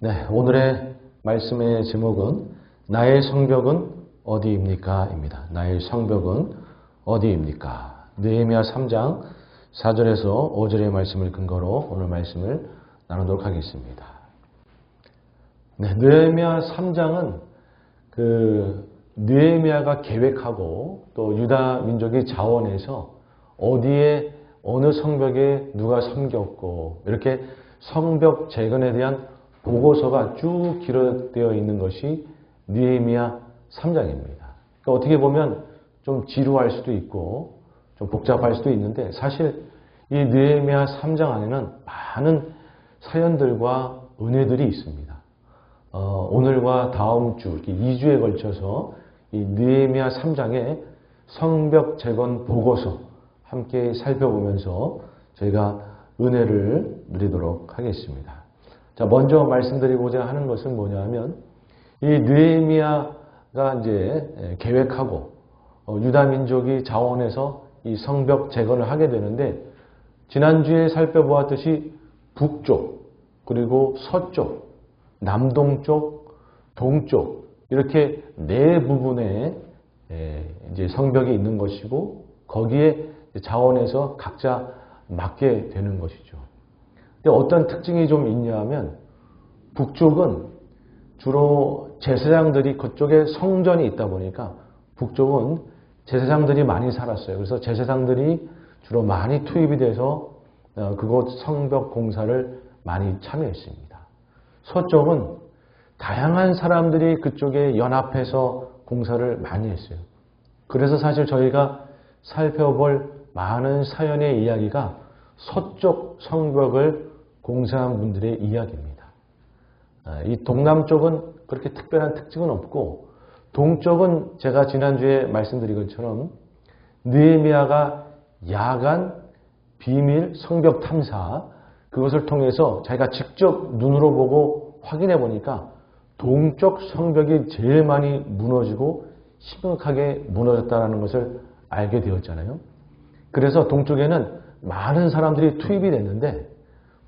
네, 오늘의 말씀의 제목은 나의 성벽은 어디입니까? 입니다. 나의 성벽은 어디입니까? 느헤미야 3장 4절에서 5절의 말씀을 근거로 오늘 말씀을 나누도록 하겠습니다. 네, 느헤미야 3장은 느헤미야가 계획하고 또 유다 민족이 자원해서 어디에 어느 성벽에 누가 섬겼고 이렇게 성벽 재건에 대한 보고서가 쭉 기록되어 있는 것이 느헤미야 3장입니다. 그러니까 어떻게 보면 좀 지루할 수도 있고 좀 복잡할 수도 있는데 사실 이 느헤미야 3장 안에는 많은 사연들과 은혜들이 있습니다. 오늘과 다음 주 이렇게 2주에 걸쳐서 이 느헤미야 3장의 성벽 재건 보고서 함께 살펴보면서 저희가 은혜를 누리도록 하겠습니다. 자, 먼저 말씀드리고자 하는 것은 뭐냐면 이 느헤미야가 이제 계획하고 유다 민족이 자원해서 이 성벽 재건을 하게 되는데 지난주에 살펴보았듯이 북쪽 그리고 서쪽 남동쪽 동쪽 이렇게 네 부분에 이제 성벽이 있는 것이고 거기에 자원해서 각자 맡게 되는 것이죠. 근데 어떤 특징이 좀 있냐 하면 북쪽은 주로 제사장들이 그쪽에 성전이 있다 보니까 북쪽은 제사장들이 많이 살았어요. 그래서 제사장들이 주로 많이 투입이 돼서 그곳 성벽 공사를 많이 참여했습니다. 서쪽은 다양한 사람들이 그쪽에 연합해서 공사를 많이 했어요. 그래서 사실 저희가 살펴볼 많은 사연의 이야기가 서쪽 성벽을 공사한 분들의 이야기입니다. 이 동남쪽은 그렇게 특별한 특징은 없고 동쪽은 제가 지난주에 말씀드린 것처럼 느헤미야가 야간 비밀 성벽 탐사 그것을 통해서 자기가 직접 눈으로 보고 확인해 보니까 동쪽 성벽이 제일 많이 무너지고 심각하게 무너졌다는 것을 알게 되었잖아요. 그래서 동쪽에는 많은 사람들이 투입이 됐는데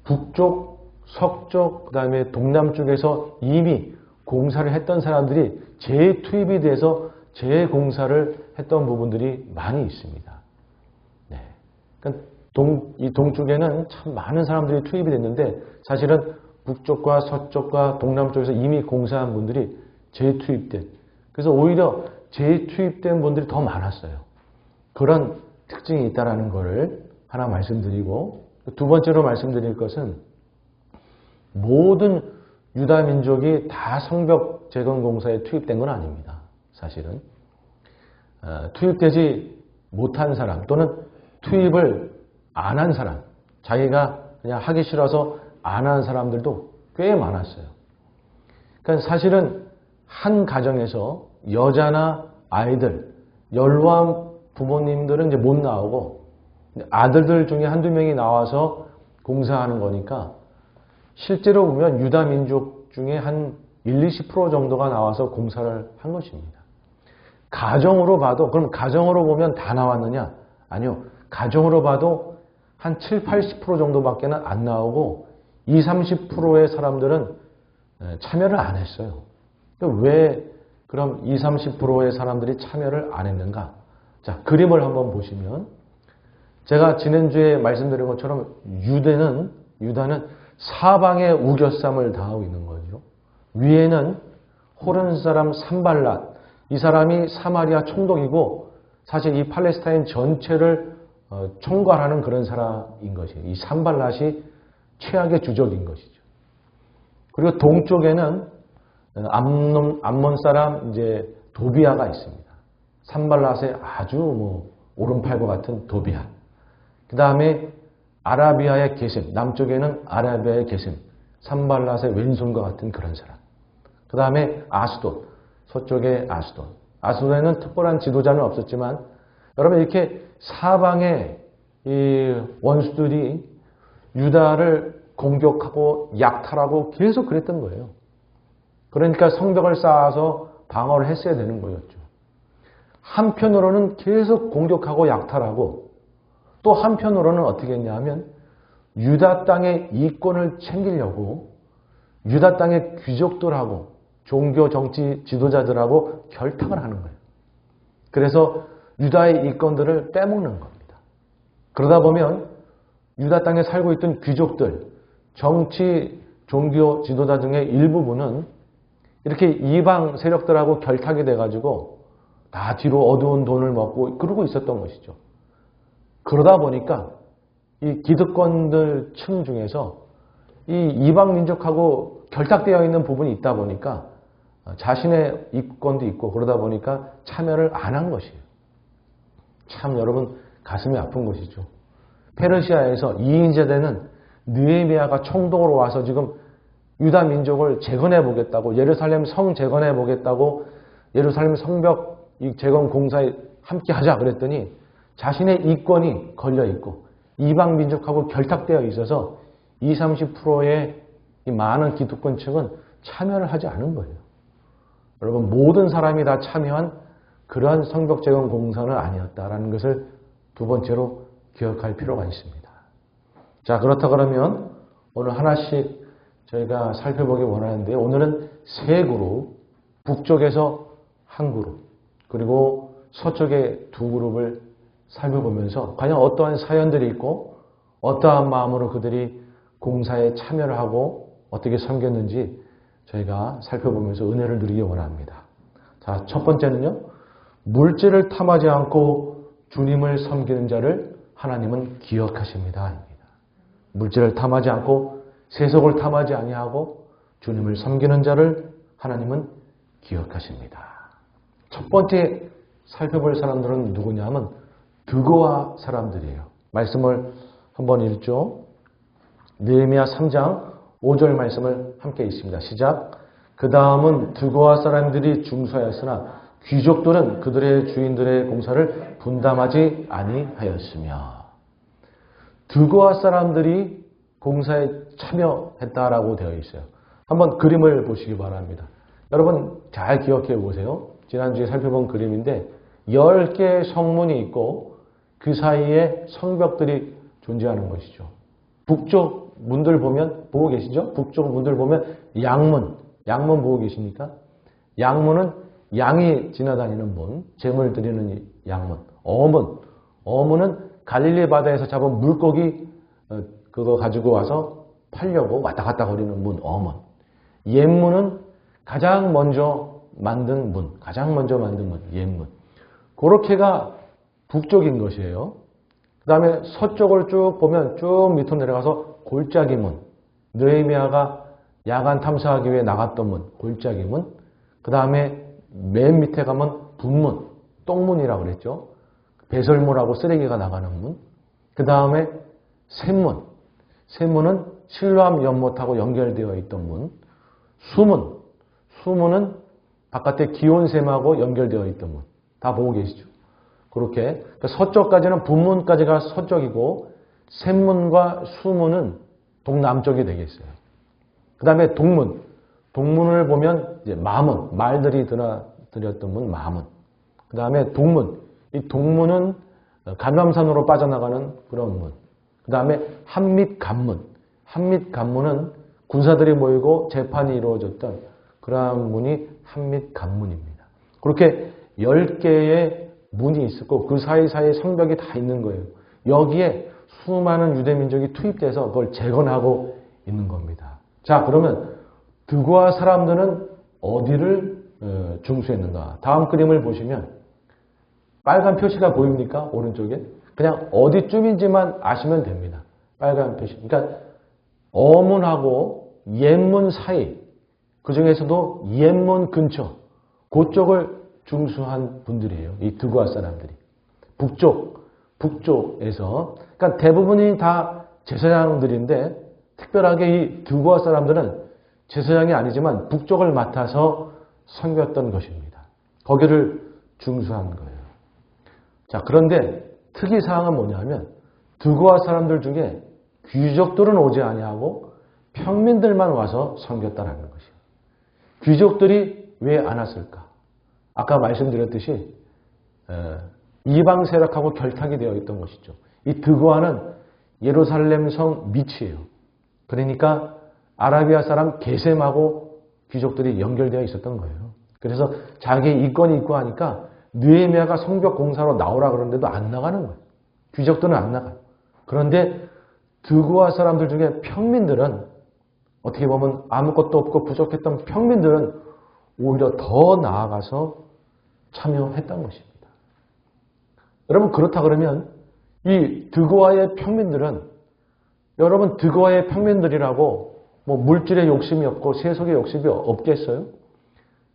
북쪽, 서쪽, 그 다음에 동남쪽에서 이미 공사를 했던 사람들이 재투입이 돼서 재공사를 했던 부분들이 많이 있습니다. 네. 그러니까 이 동쪽에는 참 많은 사람들이 투입이 됐는데 사실은 북쪽과 서쪽과 동남쪽에서 이미 공사한 분들이 재투입된 그래서 오히려 재투입된 분들이 더 많았어요. 그런 특징이 있다는 것을 하나 말씀드리고 두 번째로 말씀드릴 것은 모든 유다 민족이 다 성벽 재건 공사에 투입된 건 아닙니다. 사실은 투입되지 못한 사람 또는 투입을 안 한 사람 자기가 그냥 하기 싫어서 안 한 사람들도 꽤 많았어요. 그러니까 사실은 한 가정에서 여자나 아이들 연로한 부모님들은 이제 못 나오고 아들들 중에 한두 명이 나와서 공사하는 거니까 실제로 보면 유다 민족 중에 한 20% 정도가 나와서 공사를 한 것입니다. 가정으로 봐도 그럼 가정으로 보면 다 나왔느냐? 아니요. 가정으로 봐도 한 7, 80% 정도밖에 안 나오고 20, 30%의 사람들은 참여를 안 했어요. 왜 그럼 20, 30%의 사람들이 참여를 안 했는가? 자, 그림을 한번 보시면 제가 지난주에 말씀드린 것처럼 유다는 사방에 우겨쌈을 당하고 있는 거죠. 위에는 호른 사람 산발랏 이 사람이 사마리아 총독이고 사실 이 팔레스타인 전체를 총괄하는 그런 사람인 것이에요. 이 산발랏이 최악의 주적인 것이죠. 그리고 동쪽에는 암몬 사람 이제 도비아가 있습니다. 산발랏의 아주 오른팔과 같은 도비아. 그 다음에 아라비아의 게셈, 남쪽에는 아라비아의 게셈, 산발랏의 왼손과 같은 그런 사람. 그 다음에 아스돗, 서쪽의 아스돗. 아스돗에는 특별한 지도자는 없었지만 여러분 이렇게 사방에 이 원수들이 유다를 공격하고 약탈하고 계속 그랬던 거예요. 그러니까 성벽을 쌓아서 방어를 했어야 되는 거였죠. 한편으로는 계속 공격하고 약탈하고 또 한편으로는 어떻게 했냐 하면 유다 땅의 이권을 챙기려고 유다 땅의 귀족들하고 종교 정치 지도자들하고 결탁을 하는 거예요. 그래서 유다의 이권들을 빼먹는 겁니다. 그러다 보면 유다 땅에 살고 있던 귀족들, 정치, 종교 지도자 중에 일부분은 이렇게 이방 세력들하고 결탁이 돼가지고 다 뒤로 어두운 돈을 먹고 그러고 있었던 것이죠. 그러다 보니까 이 기득권들 층 중에서 이 이방 민족하고 결탁되어 있는 부분이 있다 보니까 자신의 이권도 있고 그러다 보니까 참여를 안 한 것이에요. 참 여러분 가슴이 아픈 것이죠. 페르시아에서 2인제 되는 느헤미야가 총독으로 와서 지금 유다 민족을 재건해 보겠다고, 예루살렘 성 재건해 보겠다고, 예루살렘 성벽 재건 공사에 함께 하자 그랬더니 자신의 이권이 걸려 있고 이방 민족하고 결탁되어 있어서 20, 30%의 이 많은 기득권층은 참여를 하지 않은 거예요. 여러분 모든 사람이 다 참여한 그러한 성벽 재건 공사는 아니었다라는 것을 두 번째로 기억할 필요가 있습니다. 자, 그렇다 그러면 오늘 하나씩 저희가 살펴보기 원하는데 오늘은 세 그룹, 북쪽에서 한 그룹, 그리고 서쪽의 두 그룹을 살펴보면서 과연 어떠한 사연들이 있고 어떠한 마음으로 그들이 공사에 참여를 하고 어떻게 섬겼는지 저희가 살펴보면서 은혜를 누리기 원합니다. 자, 첫 번째는요. 물질을 탐하지 않고 주님을 섬기는 자를 하나님은 기억하십니다. 물질을 탐하지 않고 세속을 탐하지 아니하고 주님을 섬기는 자를 하나님은 기억하십니다. 첫 번째 살펴볼 사람들은 누구냐면 드고아 사람들이에요. 말씀을 한번 읽죠. 느헤미야 3장 5절 말씀을 함께 읽습니다. 시작. 그 다음은 드고아 사람들이 중수하였으나 귀족들은 그들의 주인들의 공사를 분담하지 아니하였으며. 드고아 사람들이 공사에 참여했다라고 되어 있어요. 한번 그림을 보시기 바랍니다. 여러분 잘 기억해 보세요. 지난주에 살펴본 그림인데 10개의 성문이 있고 그 사이에 성벽들이 존재하는 것이죠. 북쪽 문들 보면 보고 계시죠? 북쪽 문들 보면 양문 보고 계십니까? 양문은 양이 지나다니는 문, 제물 드리는 양문. 어문은 갈릴리 바다에서 잡은 물고기 그거 가지고 와서 팔려고 왔다 갔다 거리는 문, 어문. 옛문은 가장 먼저 만든 문, 옛문. 그렇게가 북쪽인 것이에요. 그 다음에 서쪽을 쭉 보면 쭉 밑으로 내려가서 골짜기 문, 느헤미야가 야간 탐사하기 위해 나갔던 문, 골짜기 문. 그 다음에 맨 밑에 가면 분문, 똥문이라고 그랬죠. 배설물하고 쓰레기가 나가는 문. 그 다음에 샘문은 실로암 연못하고 연결되어 있던 문. 수문은 바깥에 기온샘하고 연결되어 있던 문. 다 보고 계시죠? 그렇게 서쪽까지는 분문까지가 서쪽이고 샘문과 수문은 동남쪽이 되겠어요. 그 다음에 동문을 보면 이제 마문, 말들이 드렸던 문 마문. 그 다음에 동문, 이 동문은 감람산으로 빠져나가는 그런 문. 그 다음에 한밑간문은 군사들이 모이고 재판이 이루어졌던 그러한 문이 한밑간문입니다. 그렇게 10개의 문이 있었고 그 사이사이에 성벽이 다 있는 거예요. 여기에 수많은 유대민족이 투입돼서 그걸 재건하고 있는 겁니다. 자, 그러면 드고아 사람들은 어디를 중수했는가? 다음 그림을 보시면 빨간 표시가 보입니까? 오른쪽에? 그냥 어디쯤인지만 아시면 됩니다. 빨간 표시. 그러니까 어문하고 옛문 사이, 그 중에서도 옛문 근처, 그쪽을 중수한 분들이에요. 이 드고아 사람들이. 북쪽에서. 그러니까 대부분이 다 제사장들인데 특별하게 이 드고아 사람들은 제사장이 아니지만 북쪽을 맡아서 섬겼던 것입니다. 거기를 중수한 거예요. 자, 그런데 특이사항은 뭐냐면 드고아 사람들 중에 귀족들은 오지 아니하고 평민들만 와서 섬겼다는 것이에요. 귀족들이 왜 안 왔을까? 아까 말씀드렸듯이 이방 세력하고 결탁이 되어 있던 것이죠. 이 드고아는 예루살렘 성 밑이에요. 그러니까 아라비아 사람 게셈하고 귀족들이 연결되어 있었던 거예요. 그래서 자기 이권이 있고 하니까 느헤미야가 성벽 공사로 나오라 그러는데도 안 나가는 거예요. 귀족들은 안 나가요. 그런데 드고아 사람들 중에 평민들은 어떻게 보면 아무것도 없고 부족했던 평민들은 오히려 더 나아가서 참여했던 것입니다. 여러분 그렇다 그러면 이 드고아의 평민들은 여러분 드고아의 평민들이라고 뭐 물질의 욕심이 없고 세속의 욕심이 없겠어요?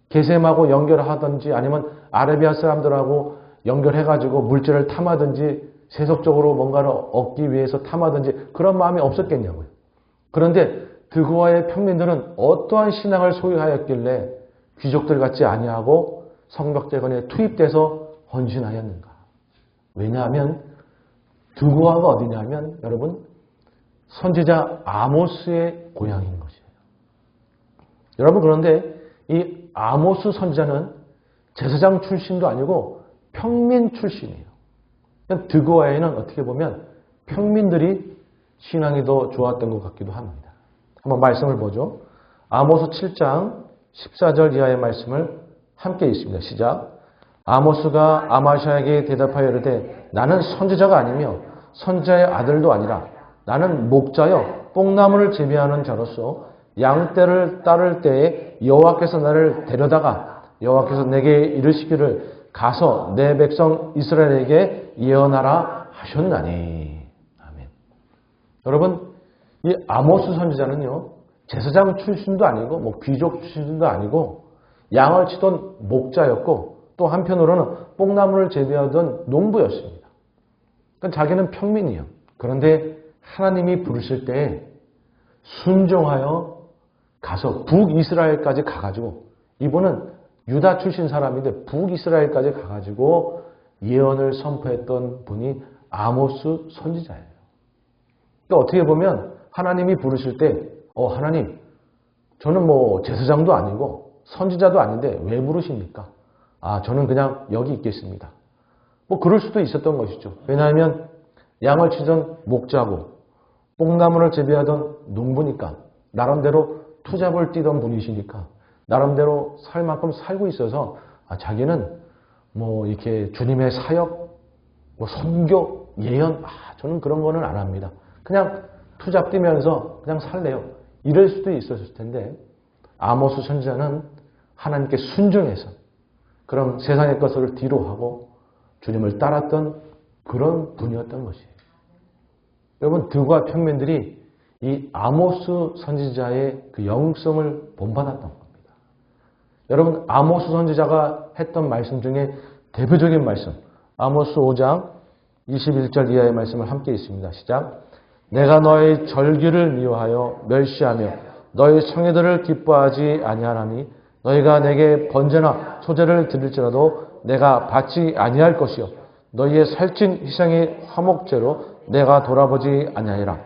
게셈하고 연결하든지 아니면 아라비아 사람들하고 연결해가지고 물질을 탐하든지 세속적으로 뭔가를 얻기 위해서 탐하든지 그런 마음이 없었겠냐고요. 그런데 드고아의 평민들은 어떠한 신앙을 소유하였길래 귀족들 같지 아니하고 성벽재건에 투입돼서 헌신하였는가? 왜냐하면 드고아가 어디냐면 여러분 선지자 아모스의 고향인 것이에요. 여러분 그런데 이 아모스 선지자는 제사장 출신도 아니고 평민 출신이에요. 드고아에는 어떻게 보면 평민들이 신앙이 더 좋았던 것 같기도 합니다. 한번 말씀을 보죠. 아모스 7장 14절 이하의 말씀을 함께 읽습니다. 시작. 아모스가 아마샤에게 대답하여 이르되 나는 선지자가 아니며 선지자의 아들도 아니라 나는 목자여 뽕나무를 재배하는 자로서 양떼를 따를 때에 여호와께서 나를 데려다가 여호와께서 내게 이르시기를 가서 내 백성 이스라엘에게 예언하라 하셨나니. 아멘. 여러분 이 아모스 선지자는요 제사장 출신도 아니고 뭐 귀족 출신도 아니고 양을 치던 목자였고 또 한편으로는 뽕나무를 재배하던 농부였습니다. 그러니까 자기는 평민이에요. 그런데 하나님이 부르실 때 순종하여 가서 북이스라엘까지 가가지고 이분은 유다 출신 사람인데 북이스라엘까지 가가지고 예언을 선포했던 분이 아모스 선지자예요. 그러니까 어떻게 보면 하나님이 부르실 때 하나님 저는 뭐 제사장도 아니고 선지자도 아닌데 왜 부르십니까? 저는 그냥 여기 있겠습니다. 뭐 그럴 수도 있었던 것이죠. 왜냐하면 양을 치던 목자고 뽕나무를 재배하던 농부니까 나름대로 투잡을 뛰던 분이시니까 나름대로 살 만큼 살고 있어서 자기는 뭐 이렇게 주님의 사역, 뭐 선교, 예언 저는 그런 거는 안 합니다. 그냥 투잡 뛰면서 그냥 살래요. 이럴 수도 있었을 텐데 아모스 선지자는 하나님께 순종해서 그럼 세상의 것을 뒤로 하고 주님을 따랐던 그런 분이었던 것이에요. 여러분 드고아 평민들이 이 아모스 선지자의 그 영성을 본받았던 겁니다. 여러분 아모스 선지자가 했던 말씀 중에 대표적인 말씀 아모스 5장 21절 이하의 말씀을 함께 읽습니다. 시작. 내가 너의 절기를 미워하여 멸시하며 너의 성회들을 기뻐하지 아니하나니 너희가 내게 번제나 소제를 드릴지라도 내가 받지 아니할 것이요 너희의 살찐 희생의 화목제로 내가 돌아보지 아니하리라.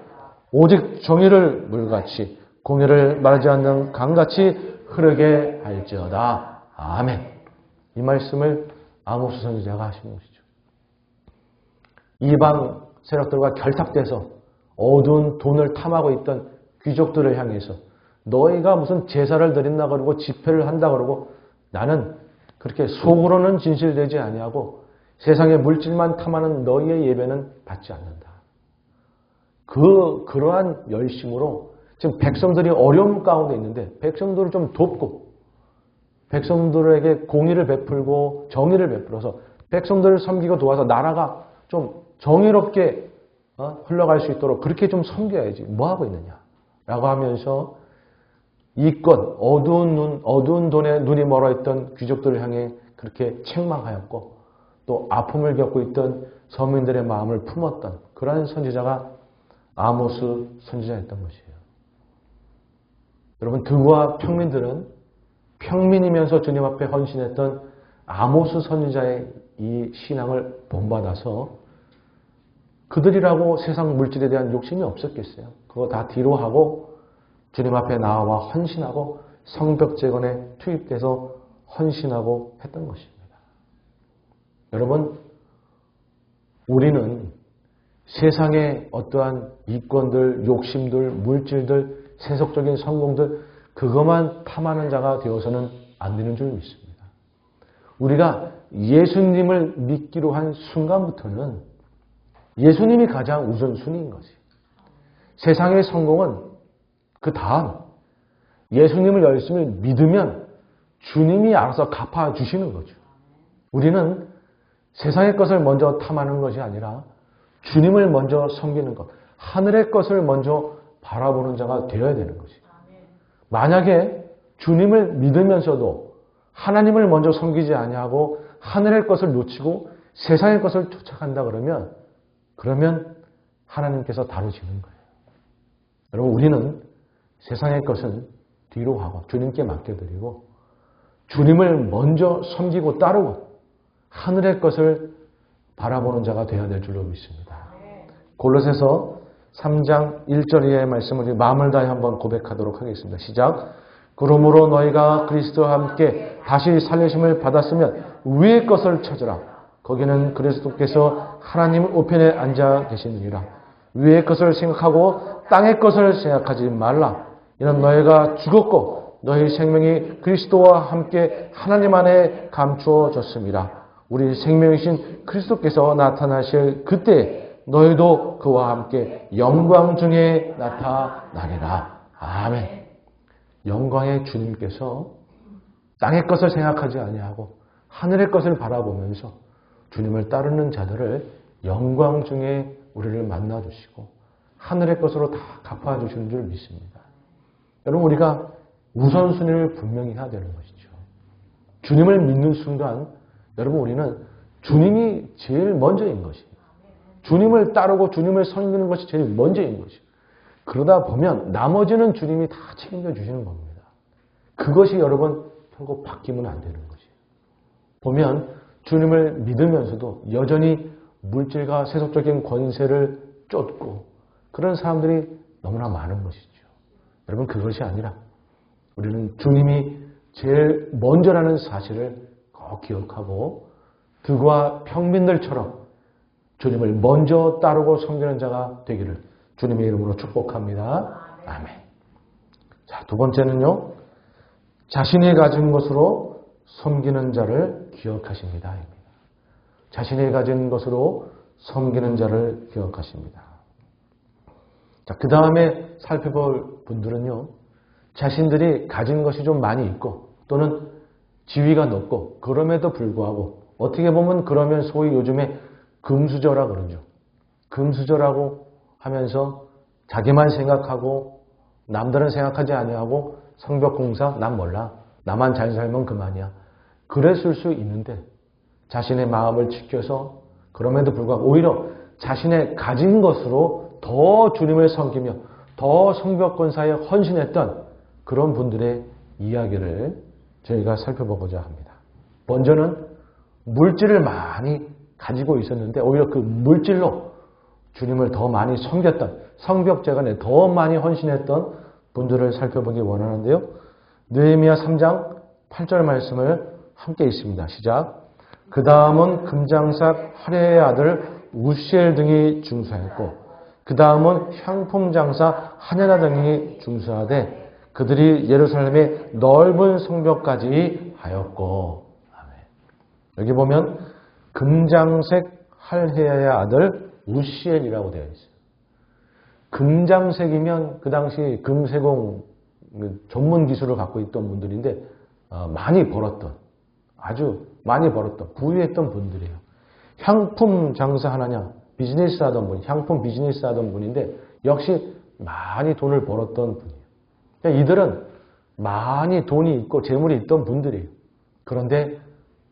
오직 정의를 물같이 공의를 마르지 않는 강같이 흐르게 할지어다. 아멘. 이 말씀을 아모스 선지자가 하신 것이죠. 이방 세력들과 결탁돼서 어두운 돈을 탐하고 있던 귀족들을 향해서 너희가 무슨 제사를 드린다 그러고 집회를 한다 그러고 나는 그렇게 속으로는 진실되지 아니하고 세상의 물질만 탐하는 너희의 예배는 받지 않는다. 그러한 열심으로 지금 백성들이 어려움 가운데 있는데 백성들을 좀 돕고 백성들에게 공의를 베풀고 정의를 베풀어서 백성들을 섬기고 도와서 나라가 좀 정의롭게 흘러갈 수 있도록 그렇게 좀 섬겨야지 뭐 하고 있느냐라고 하면서 이껏 어두운 돈에 눈이 멀어있던 귀족들을 향해 그렇게 책망하였고 또 아픔을 겪고 있던 서민들의 마음을 품었던 그러한 선지자가 아모스 선지자였던 것이에요. 여러분 드고아 평민들은 평민이면서 주님 앞에 헌신했던 아모스 선지자의 이 신앙을 본받아서 그들이라고 세상 물질에 대한 욕심이 없었겠어요. 그거 다 뒤로 하고 주님 앞에 나와 헌신하고 성벽 재건에 투입돼서 헌신하고 했던 것입니다. 여러분, 우리는 세상의 어떠한 이권들, 욕심들, 물질들, 세속적인 성공들 그것만 탐하는 자가 되어서는 안 되는 줄 믿습니다. 우리가 예수님을 믿기로 한 순간부터는 예수님이 가장 우선순위인 거지. 세상의 성공은 그 다음 예수님을 열심히 믿으면 주님이 알아서 갚아주시는 거죠. 우리는 세상의 것을 먼저 탐하는 것이 아니라 주님을 먼저 섬기는 것, 하늘의 것을 먼저 바라보는 자가 되어야 되는 것이. 만약에 주님을 믿으면서도 하나님을 먼저 섬기지 아니하고 하늘의 것을 놓치고 세상의 것을 쫓아간다 그러면 하나님께서 다루시는 거예요. 여러분, 우리는 세상의 것은 뒤로 하고 주님께 맡겨드리고 주님을 먼저 섬기고 따르고 하늘의 것을 바라보는 자가 되어야 될 줄로 믿습니다. 골로새서 3장 1절 이하의 말씀을 우리 마음을 다해 한번 고백하도록 하겠습니다. 시작. 그러므로 너희가 그리스도와 함께 다시 살리심을 받았으면 위의 것을 찾으라. 거기는 그리스도께서 하나님 우편에 앉아 계시느니라. 위의 것을 생각하고 땅의 것을 생각하지 말라. 이는 너희가 죽었고 너희 생명이 그리스도와 함께 하나님 안에 감추어졌습니다. 우리 생명이신 그리스도께서 나타나실 그때 너희도 그와 함께 영광 중에 나타나리라. 아멘. 영광의 주님께서 땅의 것을 생각하지 아니하고 하늘의 것을 바라보면서 주님을 따르는 자들을 영광 중에 우리를 만나주시고 하늘의 것으로 다 갚아주시는 줄 믿습니다. 여러분, 우리가 우선순위를 분명히 해야 되는 것이죠. 주님을 믿는 순간 여러분, 우리는 주님이 제일 먼저인 것입니다. 주님을 따르고 주님을 섬기는 것이 제일 먼저인 것이죠. 그러다 보면 나머지는 주님이 다 책임져 주시는 겁니다. 그것이 여러분 결국 바뀌면 안 되는 것이에요. 보면 주님을 믿으면서도 여전히 물질과 세속적인 권세를 쫓고 그런 사람들이 너무나 많은 것이죠. 여러분, 그것이 아니라 우리는 주님이 제일 먼저라는 사실을 꼭 기억하고 그와 평민들처럼 주님을 먼저 따르고 섬기는 자가 되기를 주님의 이름으로 축복합니다. 아멘. 자, 두 번째는요. 자신이 가진 것으로 섬기는 자를 기억하십니다. 자신이 가진 것으로 섬기는 자를 기억하십니다. 자, 그 다음에 살펴볼 분들은요. 자신들이 가진 것이 좀 많이 있고 또는 지위가 높고 그럼에도 불구하고 어떻게 보면 그러면 소위 요즘에 금수저라 그러죠. 금수저라고 하면서 자기만 생각하고 남들은 생각하지 아니하고 성벽공사 난 몰라. 나만 잘 살면 그만이야. 그랬을 수 있는데 자신의 마음을 지켜서 그럼에도 불구하고 오히려 자신의 가진 것으로 더 주님을 섬기며 더 성벽권사에 헌신했던 그런 분들의 이야기를 저희가 살펴보고자 합니다. 먼저는 물질을 많이 가지고 있었는데 오히려 그 물질로 주님을 더 많이 섬겼던 성벽재건에 더 많이 헌신했던 분들을 살펴보기 원하는데요. 느헤미야 3장 8절 말씀을 함께 있습니다. 시작. 그 다음은 금장사 하레의 아들 우시엘 등이 중수하였고 그 다음은 향품장사 하냐나 등이 중수하되 그들이 예루살렘의 넓은 성벽까지 하였고. 아멘. 여기 보면 금장색 할헤야의 아들 우시엘이라고 되어 있어요. 금장색이면 그 당시 금세공 전문 기술을 갖고 있던 분들인데 많이 벌었던, 아주 많이 벌었던, 부유했던 분들이에요. 향품 장사하느냐 비즈니스 하던 분, 향품 비즈니스 하던 분인데 역시 많이 돈을 벌었던 분이에요. 그러니까 이들은 많이 돈이 있고 재물이 있던 분들이에요. 그런데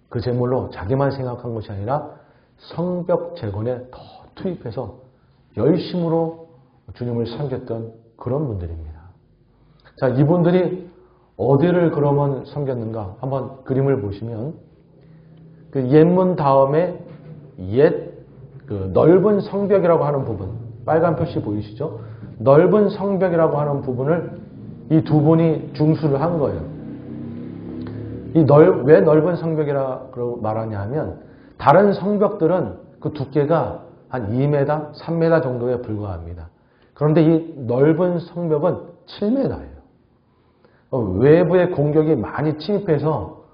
그 재물로 자기만 생각한 것이 아니라 성벽 재건에 더 투입해서 열심으로 주님을 섬겼던 그런 분들입니다. 자, 이분들이 어디를 그러면 섬겼는가? 한번 그림을 보시면 그 옛문 다음에 그 넓은 성벽이라고 하는 부분, 빨간 표시 보이시죠? 넓은 성벽이라고 하는 부분을 이 두 분이 중수를 한 거예요. 왜 넓은 성벽이라고 말하냐 하면 다른 성벽들은 그 두께가 한 2m, 3m 정도에 불과합니다. 그런데 이 넓은 성벽은 7m예요. 외부의 공격이 많이 침입해서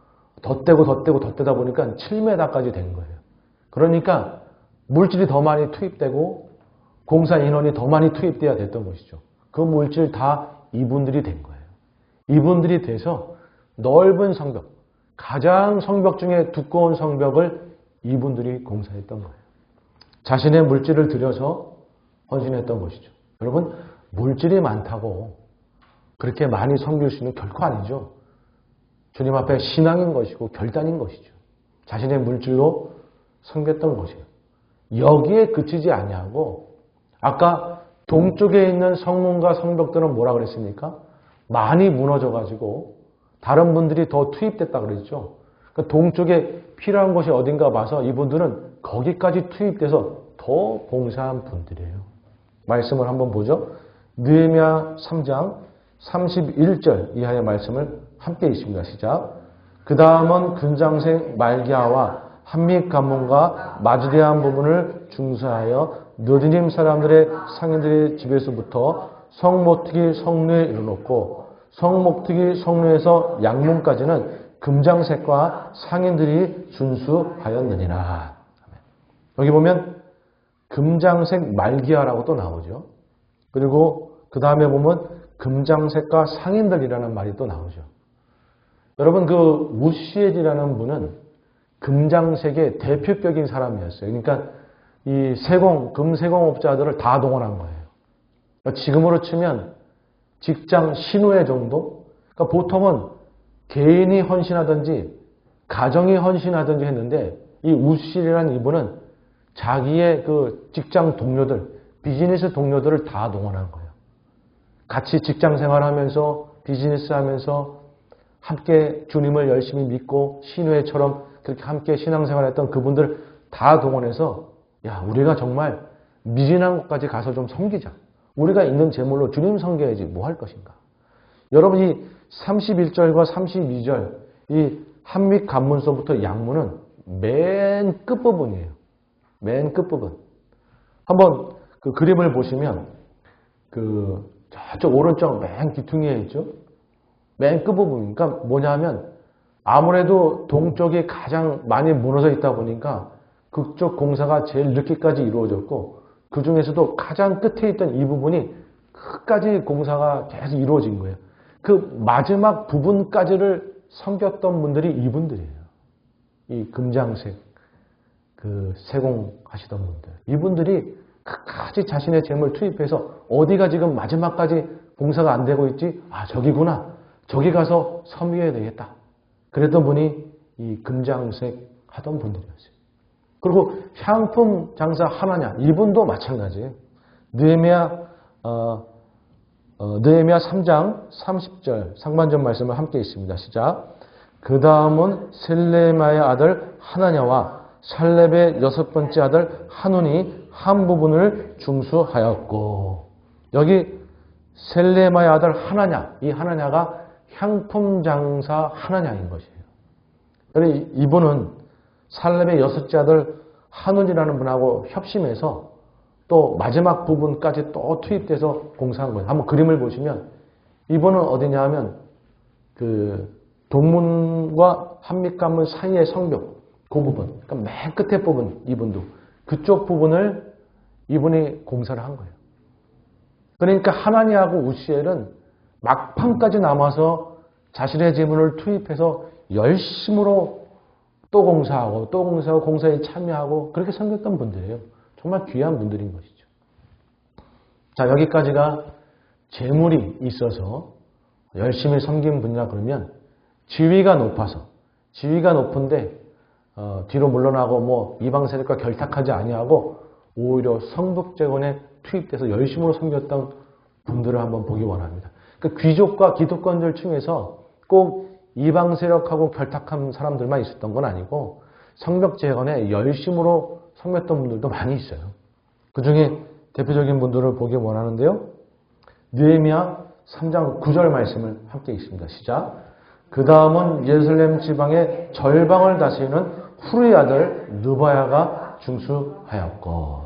덧대다 보니까 7m까지 된 거예요. 그러니까 물질이 더 많이 투입되고 공사 인원이 더 많이 투입돼야 됐던 것이죠. 그 물질 다 이분들이 된 거예요. 이분들이 돼서 넓은 성벽, 가장 성벽 중에 두꺼운 성벽을 이분들이 공사했던 거예요. 자신의 물질을 들여서 헌신했던 것이죠. 여러분, 물질이 많다고 그렇게 많이 섬길 수 있는 결코 아니죠. 주님 앞에 신앙인 것이고 결단인 것이죠. 자신의 물질로 섬겼던 것이에요. 여기에 그치지 아니하고 아까 동쪽에 있는 성문과 성벽들은 뭐라 그랬습니까? 많이 무너져가지고 다른 분들이 더 투입됐다 그랬죠. 그러니까 동쪽에 필요한 곳이 어딘가 봐서 이분들은 거기까지 투입돼서 더 봉사한 분들이에요. 말씀을 한번 보죠. 느헤미야 3장 31절 이하의 말씀을 함께 읽습니다. 시작. 그 다음은 근장색 말기야와 한밑 관문과 맞이대한 부분을 중수하여 느디님 사람들의 상인들의 집에서부터 성모특이 성루에 이르렀고 성모특이 성루에서 양문까지는 금장색과 상인들이 준수하였느니라. 여기 보면 금장색 말기야라고 또 나오죠. 그리고 그 다음에 보면 금장색과 상인들이라는 말이 또 나오죠. 여러분, 그 우시엘이라는 분은 금장색의 대표격인 사람이었어요. 그러니까 이 금세공업자들을 다 동원한 거예요. 그러니까 지금으로 치면 직장 신우회 정도? 그러니까 보통은 개인이 헌신하든지 가정이 헌신하든지 했는데 이 우시엘이라는 이분은 자기의 그 직장 동료들, 비즈니스 동료들을 다 동원한 거예요. 같이 직장 생활하면서 비즈니스 하면서 함께 주님을 열심히 믿고 신우회처럼 그렇게 함께 신앙생활했던 그분들 다 동원해서 야, 우리가 정말 미진한 곳까지 가서 좀 섬기자. 우리가 있는 재물로 주님 섬겨야지 뭐 할 것인가. 여러분, 이 31절과 32절 이 한밑 관문서부터 양문은 맨 끝부분이에요. 맨 끝부분. 한번 그 그림을 보시면 저쪽 오른쪽 맨 귀퉁이에 있죠. 맨 끝부분. 그러니까 뭐냐면 아무래도 동쪽이 가장 많이 무너져 있다 보니까 그쪽 공사가 제일 늦게까지 이루어졌고 그 중에서도 가장 끝에 있던 이 부분이 끝까지 공사가 계속 이루어진 거예요. 그 마지막 부분까지를 섬겼던 분들이 이분들이에요. 이 금장색 그 세공하시던 분들. 이분들이 끝까지 자신의 재물 투입해서 어디가 지금 마지막까지 공사가 안 되고 있지? 아, 저기구나. 저기 가서 섬겨야 되겠다. 그랬던 분이 이 금장색 하던 분들이었어요. 그리고 향품 장사 하나냐, 이분도 마찬가지예요. 느헤미야 3장 30절 상반절 말씀을 함께 있습니다. 시작. 그 다음은 셀레마의 아들 하나냐와 살렙의 6번째 아들 하눈이 한 부분을 중수하였고, 여기 셀레마의 아들 하나냐, 이 하나냐가 향품 장사 하나냐인 것이에요. 그래서 이분은 살렙의 6째 아들 하눈이라는 분하고 협심해서 또 마지막 부분까지 또 투입돼서 공사한 거예요. 한번 그림을 보시면 이분은 어디냐 하면 그 동문과 한밑관문 사이의 성벽 그 부분, 그러니까 맨 끝에 부분, 이분도 그쪽 부분을 이분이 공사를 한 거예요. 그러니까 하나니하고 우시엘은 막판까지 남아서 자신의 재물을 투입해서 열심으로 또 공사하고 또 공사하고 공사에 참여하고 그렇게 섬겼던 분들이에요. 정말 귀한 분들인 것이죠. 자, 여기까지가 재물이 있어서 열심히 섬긴 분이라 그러면 지위가 높아서, 지위가 높은데 뒤로 물러나고 뭐 이방 세력과 결탁하지 아니하고 오히려 성북재건에 투입돼서 열심으로 섬겼던 분들을 한번 보기 원합니다. 그 귀족과 기득권들 중에서 꼭 이방 세력하고 결탁한 사람들만 있었던 건 아니고 성벽재건에 열심으로 섬겼던 분들도 많이 있어요. 그 중에 대표적인 분들을 보기 원하는데요. 느헤미야 3장 9절 말씀을 함께 읽습니다. 시작. 그 다음은 예루살렘 지방의 절방을 다스리는 후르의 아들 느바야가 중수하였고,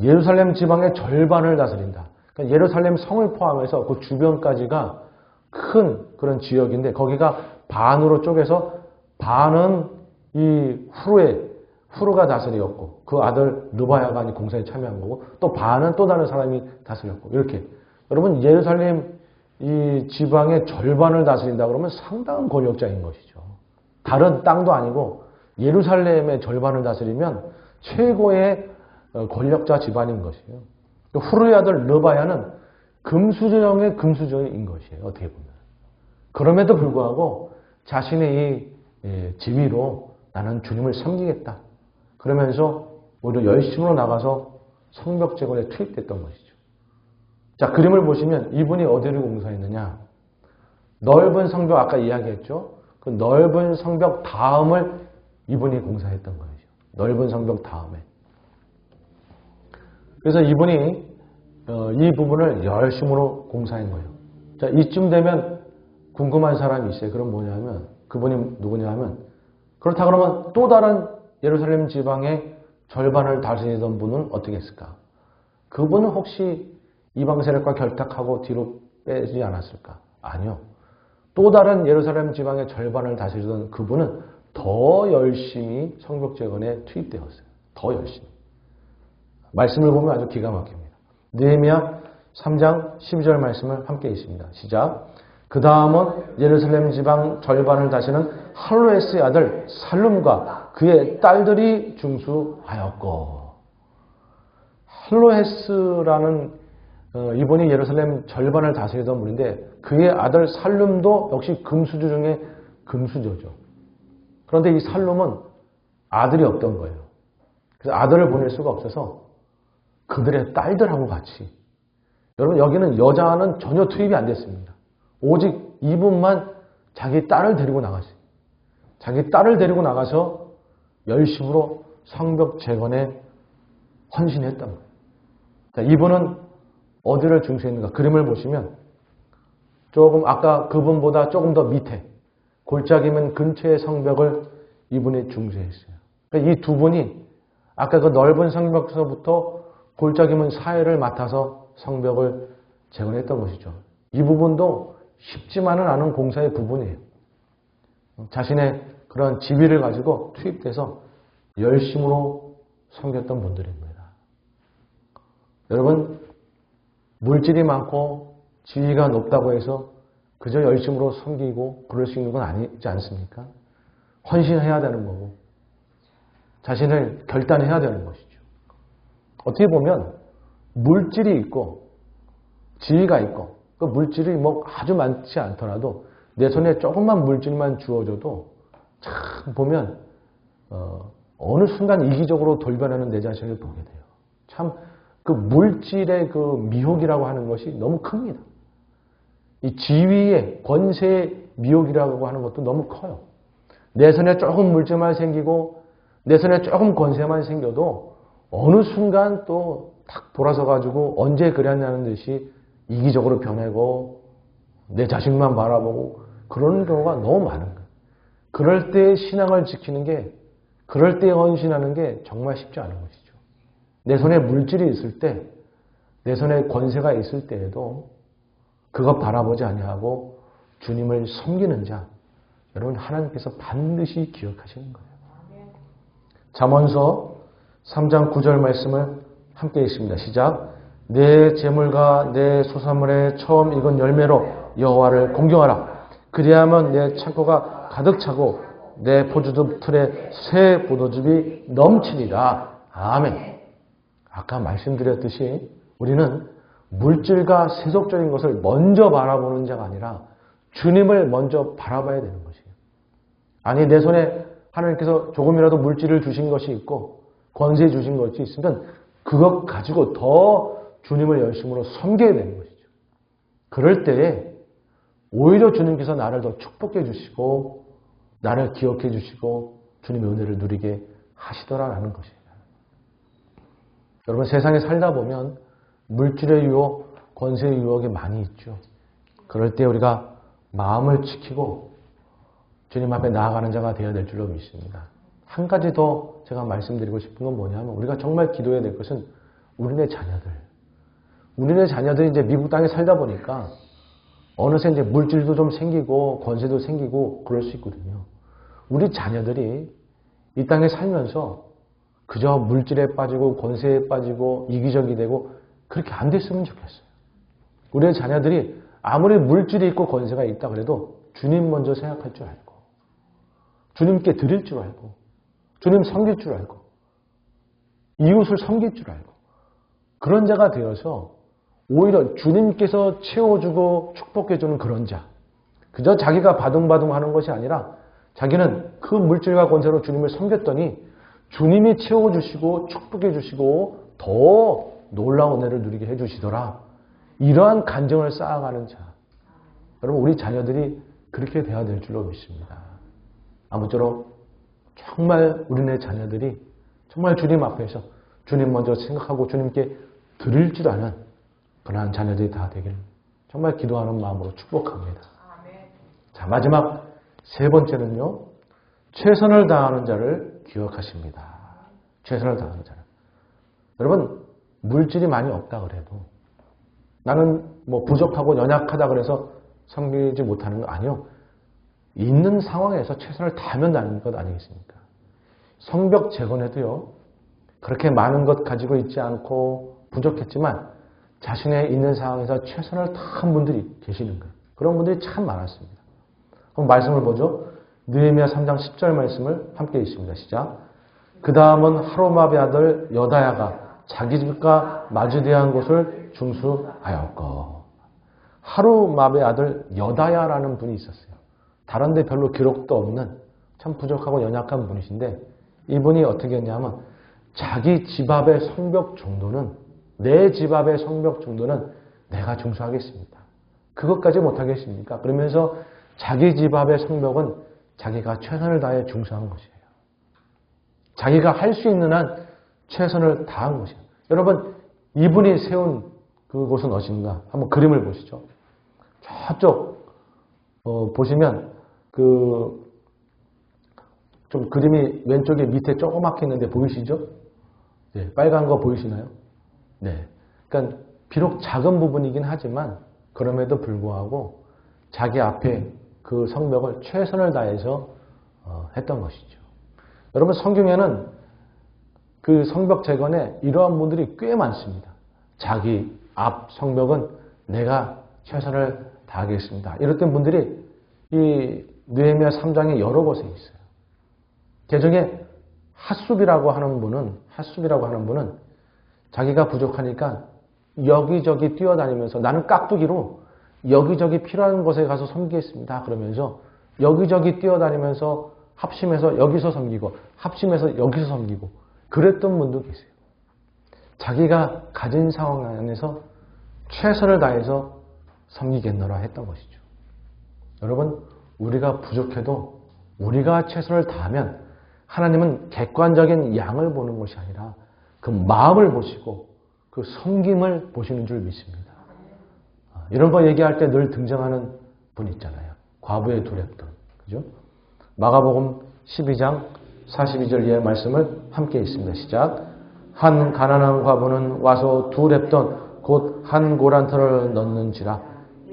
예루살렘 지방의 절반을 다스린다. 그러니까 예루살렘 성을 포함해서 그 주변까지가 큰 그런 지역인데 거기가 반으로 쪼개서 반은 이 후르가 다스렸고 그 아들 르바야가 공사에 참여한 거고 또 반은 또 다른 사람이 다스렸고 이렇게 여러분 예루살렘 이 지방의 절반을 다스린다 그러면 상당한 권력자인 것이죠. 다른 땅도 아니고 예루살렘의 절반을 다스리면 최고의 권력자 집안인 것이에요. 후르의 아들 르바야는 금수저형의 금수저인 것이에요. 어떻게 보면. 그럼에도 불구하고 자신의 이 지위로 나는 주님을 섬기겠다. 그러면서 오히려 열심으로 나가서 성벽재건에 투입됐던 것이죠. 자, 그림을 보시면 이분이 어디를 공사했느냐. 넓은 성벽 아까 이야기했죠. 그 넓은 성벽 다음을 이분이 공사했던 거예요. 넓은 성벽 다음에. 그래서 이분이 이 부분을 열심으로 공사한 거예요. 자, 이쯤 되면 궁금한 사람이 있어요. 그럼 뭐냐면 그분이 누구냐 하면 그렇다 그러면 또 다른 예루살렘 지방의 절반을 다스리던 분은 어떻게 했을까? 그분은 혹시 이방 세력과 결탁하고 뒤로 빼지 않았을까? 아니요. 또 다른 예루살렘 지방의 절반을 다스리던 그분은 더 열심히 성벽재건에 투입되었어요. 더 열심히. 말씀을 보면 아주 기가 막힙니다. 느헤미야 3장 12절 말씀을 함께 있습니다. 시작. 그 다음은 예루살렘 지방 절반을 다스리는 할로에스의 아들 살룸과 그의 딸들이 중수하였고. 할로에스라는 이분이 예루살렘 절반을 다스리던 분인데 그의 아들 살룸도 역시 금수저 중에 금수저죠. 그런데 이 살룸은 아들이 없던 거예요. 그래서 아들을 보낼 수가 없어서 그들의 딸들하고 같이 여러분 여기는 여자는 전혀 투입이 안 됐습니다. 오직 이분만 자기 딸을 데리고 나갔어요. 자기 딸을 데리고 나가서 열심으로 성벽 재건에 헌신했던 거예요. 자, 이분은 어디를 중시했는가? 그림을 보시면 조금 아까 그분보다 조금 더 밑에 골짜기면 근처의 성벽을 이분이 중시했어요. 그러니까 이 두 분이 아까 그 넓은 성벽서부터 골짜기문 사이를 맡아서 성벽을 재건했던 것이죠. 이 부분도 쉽지만은 않은 공사의 부분이에요. 자신의 그런 지위를 가지고 투입돼서 열심으로 섬겼던 분들입니다. 여러분, 물질이 많고 지위가 높다고 해서 그저 열심으로 섬기고 그럴 수 있는 건 아니지 않습니까? 헌신해야 되는 거고 자신을 결단해야 되는 것이죠. 어떻게 보면 물질이 있고 지위가 있고 그 물질이 뭐 아주 많지 않더라도 내 손에 조금만 물질만 주어져도 참 보면 어느 순간 이기적으로 돌변하는 내 자신을 보게 돼요. 참 그 물질의 그 미혹이라고 하는 것이 너무 큽니다. 이 지위의 권세의 미혹이라고 하는 것도 너무 커요. 내 손에 조금 물질만 생기고 내 손에 조금 권세만 생겨도 어느 순간 또 탁 돌아서 가지고 언제 그랬냐는 듯이 이기적으로 변하고 내 자신만 바라보고 그런 경우가 너무 많은 거예요. 그럴 때 신앙을 지키는 게 그럴 때 헌신하는 게 정말 쉽지 않은 것이죠. 내 손에 물질이 있을 때 내 손에 권세가 있을 때에도 그것 바라보지 아니하고 주님을 섬기는 자 여러분 하나님께서 반드시 기억하시는 거예요. 잠언서 3장 9절 말씀을 함께 읽습니다. 시작. 내 재물과 내 소산물의 처음 익은 열매로 여호와를 공경하라. 그리하면 내 창고가 가득 차고 내 포도즙 틀에 새 포도즙이 넘치리라. 아멘. 아까 말씀드렸듯이 우리는 물질과 세속적인 것을 먼저 바라보는 자가 아니라 주님을 먼저 바라봐야 되는 것이에요. 아니 내 손에 하나님께서 조금이라도 물질을 주신 것이 있고 권세 주신 것이 있으면 그것 가지고 더 주님을 열심으로 섬겨야 되는 것이죠. 그럴 때에 오히려 주님께서 나를 더 축복해 주시고 나를 기억해 주시고 주님의 은혜를 누리게 하시더라라는 것이에요. 여러분 세상에 살다 보면 물질의 유혹, 권세의 유혹이 많이 있죠. 그럴 때 우리가 마음을 지키고 주님 앞에 나아가는 자가 되어야 될 줄로 믿습니다. 한 가지 더 제가 말씀드리고 싶은 건 뭐냐면 우리가 정말 기도해야 될 것은 우리네 자녀들, 우리네 자녀들이 이제 미국 땅에 살다 보니까 어느새 이제 물질도 좀 생기고 권세도 생기고 그럴 수 있거든요. 우리 자녀들이 이 땅에 살면서 그저 물질에 빠지고 권세에 빠지고 이기적이 되고 그렇게 안 됐으면 좋겠어요. 우리의 자녀들이 아무리 물질이 있고 권세가 있다 그래도 주님 먼저 생각할 줄 알고 주님께 드릴 줄 알고 주님 섬길 줄 알고 이웃을 섬길 줄 알고 그런 자가 되어서 오히려 주님께서 채워주고 축복해주는 그런 자. 그저 자기가 바둥바둥 하는 것이 아니라 자기는 그 물질과 권세로 주님을 섬겼더니 주님이 채워주시고 축복해주시고 더 놀라운 은혜를 누리게 해주시더라. 이러한 간증을 쌓아가는 자. 여러분 우리 자녀들이 그렇게 돼야 될 줄로 믿습니다. 아무쪼록 정말 우리네 자녀들이 정말 주님 앞에서 주님 먼저 생각하고 주님께 드릴 줄 아는 그러한 자녀들이 다 되길 정말 기도하는 마음으로 축복합니다. 자, 마지막 세 번째는요. 최선을 다하는 자를 기억하십니다. 최선을 다하는 자를. 여러분 물질이 많이 없다 그래도 나는 뭐 부족하고 연약하다 그래서 섬기지 못하는 거 아니요. 있는 상황에서 최선을 다하면 되는 것 아니겠습니까? 성벽 재건에도요. 그렇게 많은 것 가지고 있지 않고 부족했지만 자신의 있는 상황에서 최선을 다한 분들이 계시는 거예요. 그런 분들이 참 많았습니다. 그럼 말씀을 보죠. 느헤미야 3장 10절 말씀을 함께 읽습니다. 시작. 그 다음은 하루마베 아들 여다야가 자기 집과 마주대한 곳을 중수하였고 하루마베 아들 여다야라는 분이 있었어요. 다른 데 별로 기록도 없는 참 부족하고 연약한 분이신데 이분이 어떻게 했냐면 자기 집 앞의 성벽 정도는 내 집 앞의 성벽 정도는 내가 중수하겠습니다. 그것까지 못하겠습니까? 그러면서 자기 집 앞의 성벽은 자기가 최선을 다해 중수한 것이에요. 자기가 할 수 있는 한 최선을 다한 것이에요. 여러분 이분이 세운 그곳은 어딘가 한번 그림을 보시죠. 저쪽 보시면 좀 그림이 왼쪽에 밑에 조그맣게 있는데 보이시죠? 네, 빨간 거 보이시나요? 네. 그러니까 비록 작은 부분이긴 하지만 그럼에도 불구하고 자기 앞에 그 성벽을 최선을 다해서 했던 것이죠. 여러분 성경에는 그 성벽 재건에 이러한 분들이 꽤 많습니다. 자기 앞 성벽은 내가 최선을 다하겠습니다. 이랬던 분들이 이 느헤미야 3장에 여러 곳에 있어요. 개정에 핫숲이라고 하는 분은 자기가 부족하니까 여기저기 뛰어다니면서 나는 깍두기로 여기저기 필요한 곳에 가서 섬기겠습니다. 그러면서 여기저기 뛰어다니면서 합심해서 여기서 섬기고 합심해서 여기서 섬기고 그랬던 분도 계세요. 자기가 가진 상황 안에서 최선을 다해서 섬기겠노라 했던 것이죠. 여러분 우리가 부족해도 우리가 최선을 다하면 하나님은 객관적인 양을 보는 것이 아니라 그 마음을 보시고 그 섬김을 보시는 줄 믿습니다. 이런 거 얘기할 때 늘 등장하는 분 있잖아요. 과부의 두 랩돈. 그죠? 마가복음 12장 42절 이하의 말씀을 함께 읽습니다. 시작. 한 가난한 과부는 와서 두 랩돈 곧 한 고란터를 넣는지라.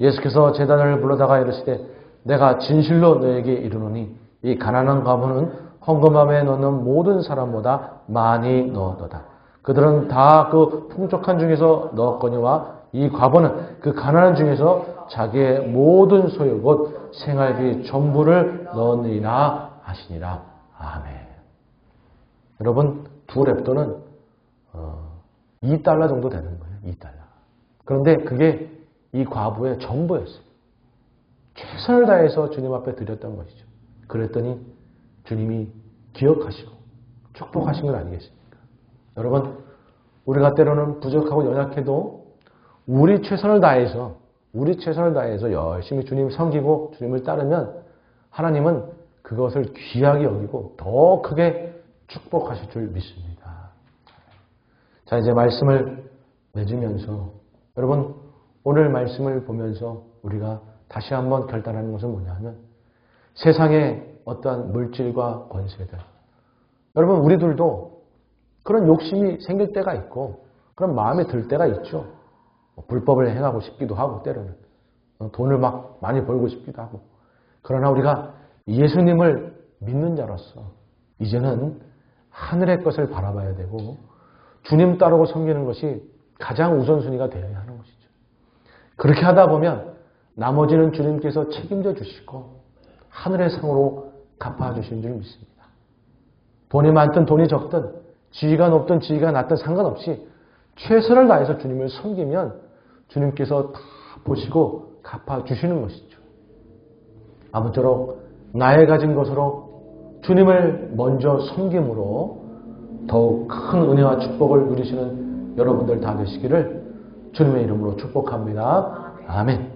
예수께서 제단을 불러다가 이르시되 내가 진실로 너에게 이르노니 이 가난한 과부는 헌금함에 넣는 모든 사람보다 많이 넣었도다. 그들은 다 그 풍족한 중에서 넣었거니와 이 과부는 그 가난한 중에서 자기의 모든 소유 곧 생활비 전부를 넣으니라 하시니라. 아멘. 여러분 두 랩돈은 $2 정도 되는 거예요. $2. 그런데 그게 이 과부의 전부였어요. 최선을 다해서 주님 앞에 드렸던 것이죠. 그랬더니 주님이 기억하시고 축복하신 건 아니겠습니까? 여러분 우리가 때로는 부족하고 연약해도 우리 최선을 다해서 열심히 주님 섬기고 주님을 따르면 하나님은 그것을 귀하게 여기고 더 크게 축복하실 줄 믿습니다. 자 이제 말씀을 맺으면서 여러분 오늘 말씀을 보면서 우리가 다시 한번 결단하는 것은 뭐냐 하면 세상의 어떠한 물질과 권세들 여러분 우리들도 그런 욕심이 생길 때가 있고 그런 마음에 들 때가 있죠. 불법을 행하고 싶기도 하고 때로는 돈을 막 많이 벌고 싶기도 하고 그러나 우리가 예수님을 믿는 자로서 이제는 하늘의 것을 바라봐야 되고 주님 따르고 섬기는 것이 가장 우선순위가 되어야 하는 것이죠. 그렇게 하다 보면 나머지는 주님께서 책임져 주시고 하늘의 상으로 갚아주신 줄 믿습니다. 돈이 많든 돈이 적든 지위가 높든 지위가 낮든 상관없이 최선을 다해서 주님을 섬기면 주님께서 다 보시고 갚아주시는 것이죠. 아무쪼록 나의 가진 것으로 주님을 먼저 섬김으로 더욱 큰 은혜와 축복을 누리시는 여러분들 다 되시기를 주님의 이름으로 축복합니다. 아멘.